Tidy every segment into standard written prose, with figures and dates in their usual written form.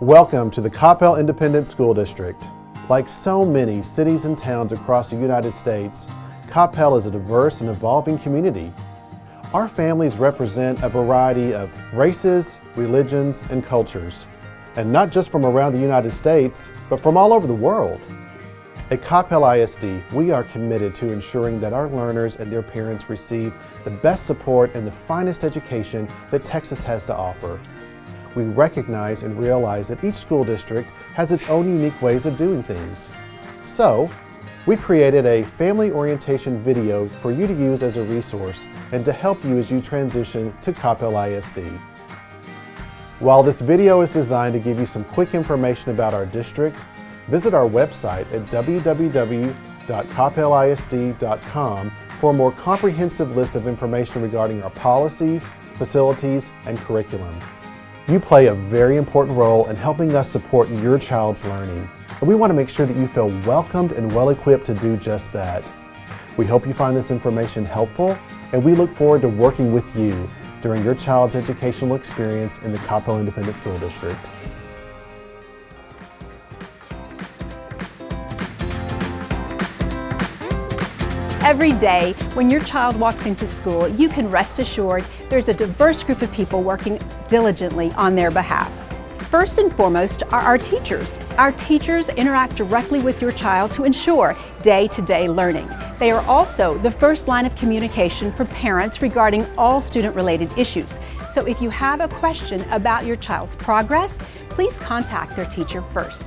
Welcome to the Coppell Independent School District. Like so many cities and towns across the United States, Coppell is a diverse and evolving community. Our families represent a variety of races, religions, and cultures, and not just from around the United States, but from all over the world. At Coppell ISD, we are committed to ensuring that our learners and their parents receive the best support and the finest education that Texas has to offer. We recognize and realize that each school district has its own unique ways of doing things. So, we created a family orientation video for you to use as a resource and to help you as you transition to Coppell ISD. While this video is designed to give you some quick information about our district, visit our website at www.coppellisd.com for a more comprehensive list of information regarding our policies, facilities, and curriculum. You play a very important role in helping us support your child's learning, and we want to make sure that you feel welcomed and well-equipped to do just that. We hope you find this information helpful, and we look forward to working with you during your child's educational experience in the Coppell Independent School District. Every day, when your child walks into school, you can rest assured there's a diverse group of people working diligently on their behalf. First and foremost are our teachers. Our teachers interact directly with your child to ensure day-to-day learning. They are also the first line of communication for parents regarding all student-related issues. So if you have a question about your child's progress, please contact their teacher first.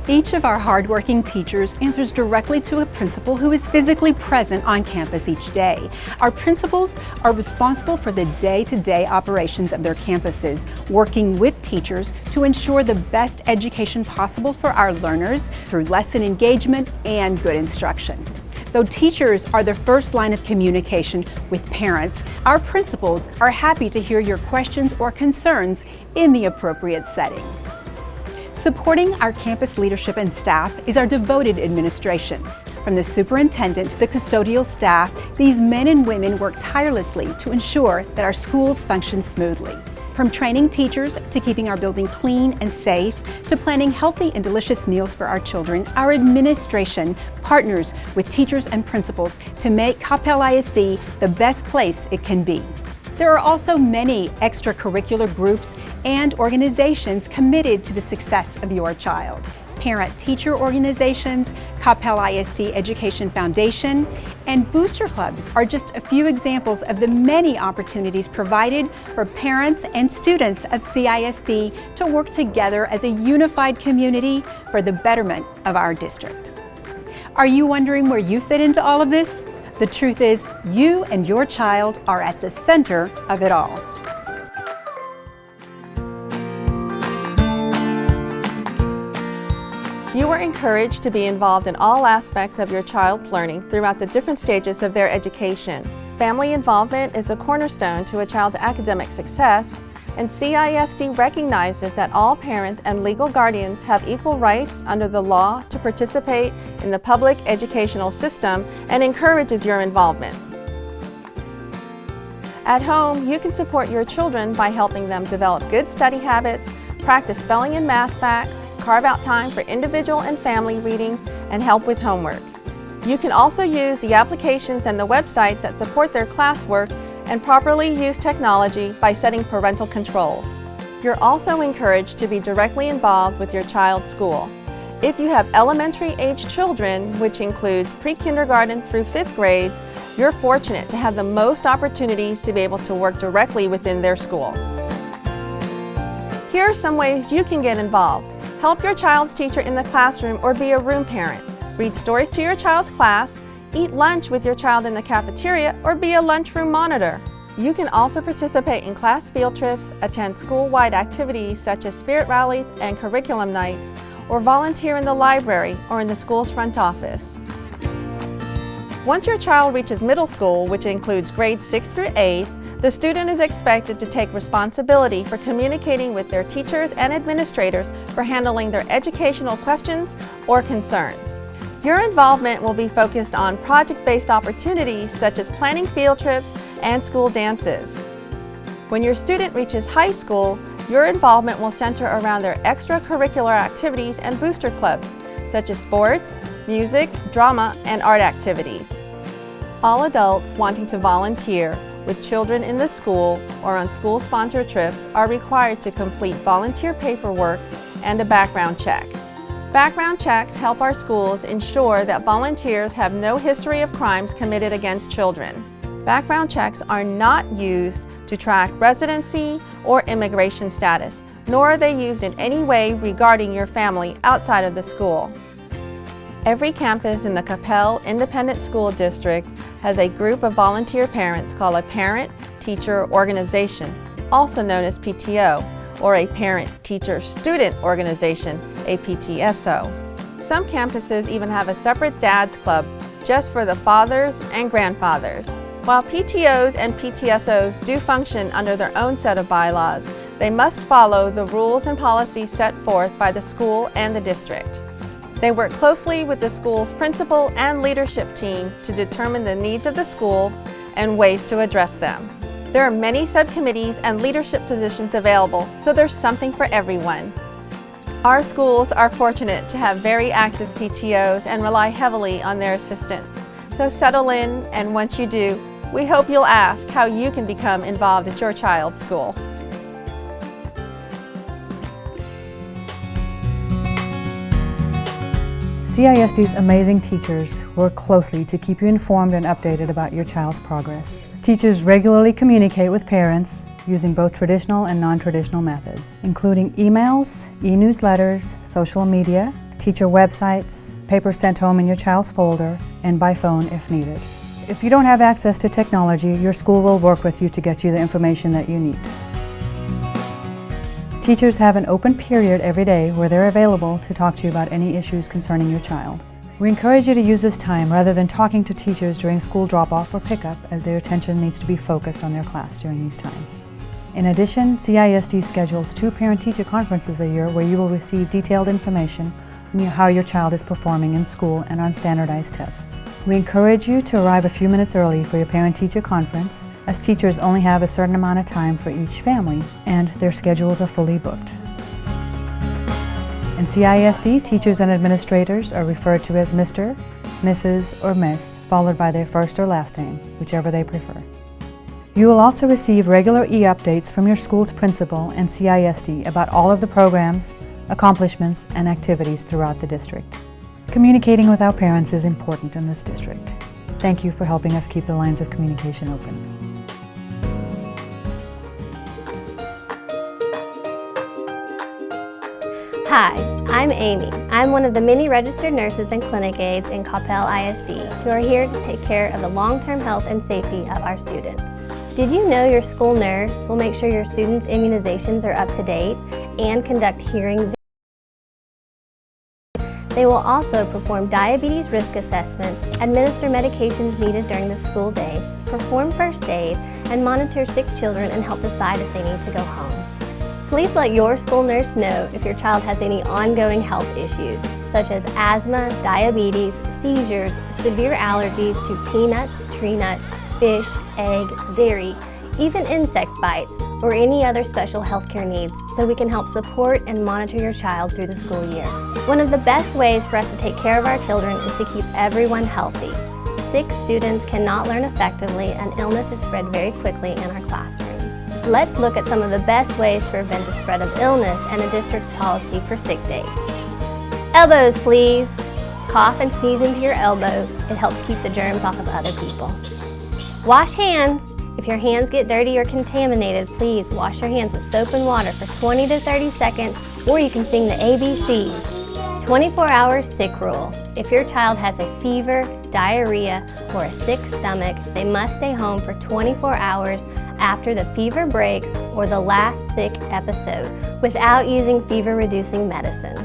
Each of our hardworking teachers answers directly to a principal who is physically present on campus each day. Our principals are responsible for the day-to-day operations of their campuses, working with teachers to ensure the best education possible for our learners through lesson engagement and good instruction. Though teachers are the first line of communication with parents, our principals are happy to hear your questions or concerns in the appropriate setting. Supporting our campus leadership and staff is our devoted administration. From the superintendent to the custodial staff, these men and women work tirelessly to ensure that our schools function smoothly. From training teachers to keeping our building clean and safe to planning healthy and delicious meals for our children, our administration partners with teachers and principals to make Coppell ISD the best place it can be. There are also many extracurricular groups and organizations committed to the success of your child. Parent-teacher organizations, Coppell ISD Education Foundation, and booster clubs are just a few examples of the many opportunities provided for parents and students of CISD to work together as a unified community for the betterment of our district. Are you wondering where you fit into all of this? The truth is, you and your child are at the center of it all. You are encouraged to be involved in all aspects of your child's learning throughout the different stages of their education. Family involvement is a cornerstone to a child's academic success, and CISD recognizes that all parents and legal guardians have equal rights under the law to participate in the public educational system and encourages your involvement. At home, you can support your children by helping them develop good study habits, practice spelling and math facts, carve out time for individual and family reading, and help with homework. You can also use the applications and the websites that support their classwork and properly use technology by setting parental controls. You're also encouraged to be directly involved with your child's school. If you have elementary-age children, which includes pre-kindergarten through 5th grades, you're fortunate to have the most opportunities to be able to work directly within their school. Here are some ways you can get involved. Help your child's teacher in the classroom or be a room parent. Read stories to your child's class, eat lunch with your child in the cafeteria, or be a lunchroom monitor. You can also participate in class field trips, attend school-wide activities such as spirit rallies and curriculum nights, or volunteer in the library or in the school's front office. Once your child reaches middle school, which includes grades 6 through 8, the student is expected to take responsibility for communicating with their teachers and administrators for handling their educational questions or concerns. Your involvement will be focused on project-based opportunities such as planning field trips and school dances. When your student reaches high school, Your involvement will center around their extracurricular activities and booster clubs, such as sports, music, drama, and art activities. All adults wanting to volunteer with children in the school or on school-sponsored trips are required to complete volunteer paperwork and a background check. Background checks help our schools ensure that volunteers have no history of crimes committed against children. Background checks are not used to track residency or immigration status, nor are they used in any way regarding your family outside of the school. Every campus in the Coppell Independent School District has a group of volunteer parents called a Parent-Teacher Organization, also known as PTO, or a Parent-Teacher-Student Organization, a PTSO. Some campuses even have a separate Dads Club just for the fathers and grandfathers. While PTOs and PTSOs do function under their own set of bylaws, they must follow the rules and policies set forth by the school and the district. They work closely with the school's principal and leadership team to determine the needs of the school and ways to address them. There are many subcommittees and leadership positions available, so there's something for everyone. Our schools are fortunate to have very active PTOs and rely heavily on their assistance. So settle in, and once you do, we hope you'll ask how you can become involved at your child's school. CISD's amazing teachers work closely to keep you informed and updated about your child's progress. Teachers regularly communicate with parents using both traditional and non-traditional methods, including emails, e-newsletters, social media, teacher websites, papers sent home in your child's folder, and by phone if needed. If you don't have access to technology, your school will work with you to get you the information that you need. Teachers have an open period every day where they're available to talk to you about any issues concerning your child. We encourage you to use this time rather than talking to teachers during school drop-off or pickup, as their attention needs to be focused on their class during these times. In addition, CISD schedules 2 parent-teacher conferences a year where you will receive detailed information on how your child is performing in school and on standardized tests. We encourage you to arrive a few minutes early for your parent-teacher conference, as teachers only have a certain amount of time for each family, and their schedules are fully booked. In CISD, teachers and administrators are referred to as Mr., Mrs., or Miss, followed by their first or last name, whichever they prefer. You will also receive regular e-updates from your school's principal and CISD about all of the programs, accomplishments, and activities throughout the district. Communicating with our parents is important in this district. Thank you for helping us keep the lines of communication open. Hi, I'm Amy. I'm one of the many registered nurses and clinic aides in Coppell ISD who are here to take care of the long-term health and safety of our students. Did you know your school nurse will make sure your students' immunizations are up to date and conduct hearing visits? They will also perform diabetes risk assessment, administer medications needed during the school day, perform first aid, and monitor sick children and help decide if they need to go home. Please let your school nurse know if your child has any ongoing health issues, such as asthma, diabetes, seizures, severe allergies to peanuts, tree nuts, fish, egg, dairy, even insect bites, or any other special healthcare needs, so we can help support and monitor your child through the school year. One of the best ways for us to take care of our children is to keep everyone healthy. Sick students cannot learn effectively, and illness is spread very quickly in our classrooms. Let's look at some of the best ways to prevent the spread of illness and the district's policy for sick days. Elbows, please. Cough and sneeze into your elbow. It helps keep the germs off of other people. Wash hands. If your hands get dirty or contaminated, please wash your hands with soap and water for 20 to 30 seconds, or you can sing the ABCs. 24-hour sick rule. If your child has a fever, diarrhea, or a sick stomach, they must stay home for 24 hours after the fever breaks or the last sick episode without using fever-reducing medicine.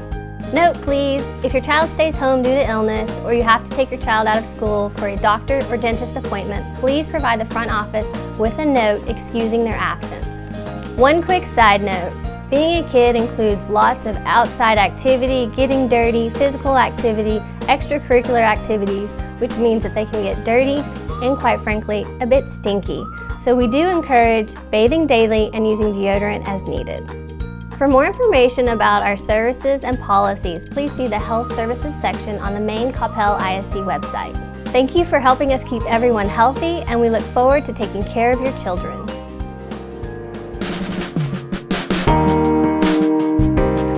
Note please, if your child stays home due to illness or you have to take your child out of school for a doctor or dentist appointment, please provide the front office with a note excusing their absence. One quick side note, being a kid includes lots of outside activity, getting dirty, physical activity, extracurricular activities, which means that they can get dirty and, quite frankly, a bit stinky. So we do encourage bathing daily and using deodorant as needed. For more information about our services and policies, please see the Health Services section on the main Coppell ISD website. Thank you for helping us keep everyone healthy, and we look forward to taking care of your children.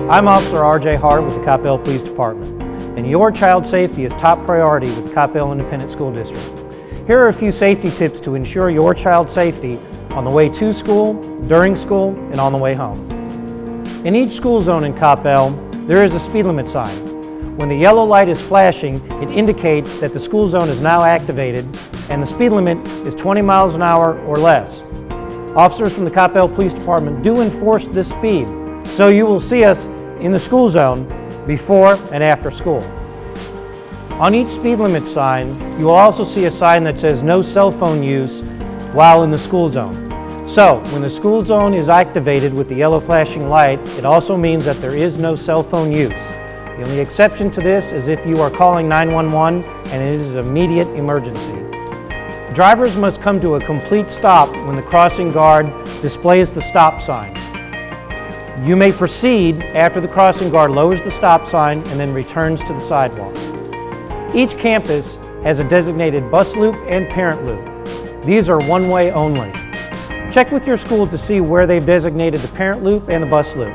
I'm Officer R.J. Hart with the Coppell Police Department, and your child's safety is top priority with the Coppell Independent School District. Here are a few safety tips to ensure your child's safety on the way to school, during school, and on the way home. In each school zone in Coppell, there is a speed limit sign. When the yellow light is flashing, it indicates that the school zone is now activated and the speed limit is 20 miles an hour or less. Officers from the Coppell Police Department do enforce this speed, so you will see us in the school zone before and after school. On each speed limit sign, you will also see a sign that says no cell phone use while in the school zone. So, when the school zone is activated with the yellow flashing light, it also means that there is no cell phone use. The only exception to this is if you are calling 911 and it is an immediate emergency. Drivers must come to a complete stop when the crossing guard displays the stop sign. You may proceed after the crossing guard lowers the stop sign and then returns to the sidewalk. Each campus has a designated bus loop and parent loop. These are one-way only. Check with your school to see where they've designated the parent loop and the bus loop.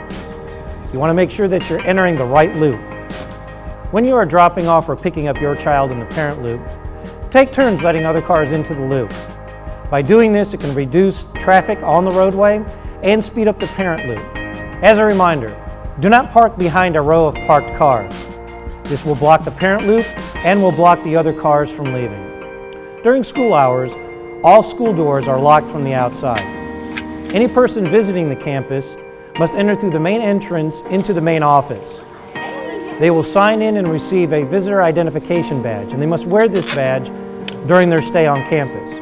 You want to make sure that you're entering the right loop. When you are dropping off or picking up your child in the parent loop, take turns letting other cars into the loop. By doing this, it can reduce traffic on the roadway and speed up the parent loop. As a reminder, do not park behind a row of parked cars. This will block the parent loop and will block the other cars from leaving. During school hours, all school doors are locked from the outside. Any person visiting the campus must enter through the main entrance into the main office. They will sign in and receive a visitor identification badge, and they must wear this badge during their stay on campus.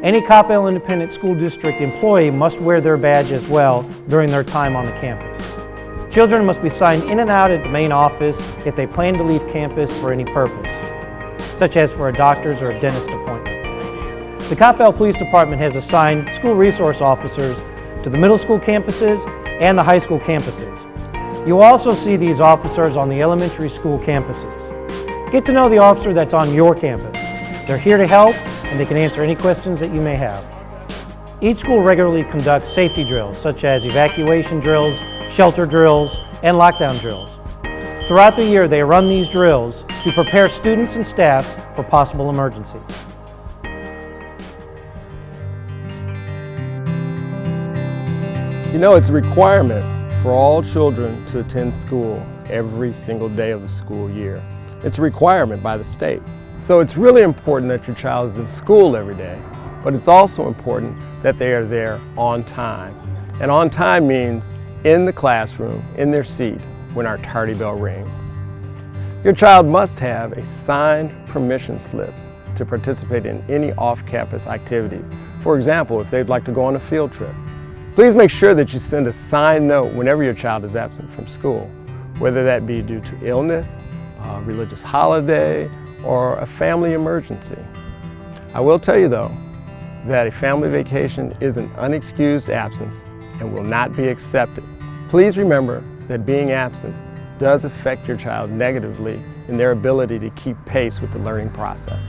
Any Coppell Independent School District employee must wear their badge as well during their time on the campus. Children must be signed in and out at the main office if they plan to leave campus for any purpose, such as for a doctor's or a dentist appointment. The Coppell Police Department has assigned school resource officers to the middle school campuses and the high school campuses. You will also see these officers on the elementary school campuses. Get to know the officer that's on your campus. They're here to help, and they can answer any questions that you may have. Each school regularly conducts safety drills, such as evacuation drills, shelter drills, and lockdown drills. Throughout the year, they run these drills to prepare students and staff for possible emergencies. You know, it's a requirement for all children to attend school every single day of the school year. It's a requirement by the state. So it's really important that your child is in school every day, but it's also important that they are there on time. And on time means in the classroom, in their seat, when our tardy bell rings. Your child must have a signed permission slip to participate in any off-campus activities. For example, if they'd like to go on a field trip. Please make sure that you send a signed note whenever your child is absent from school, whether that be due to illness, a religious holiday, or a family emergency. I will tell you though, that a family vacation is an unexcused absence and will not be accepted. Please remember that being absent does affect your child negatively in their ability to keep pace with the learning process.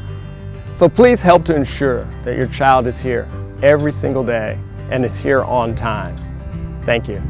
So please help to ensure that your child is here every single day and is here on time. Thank you.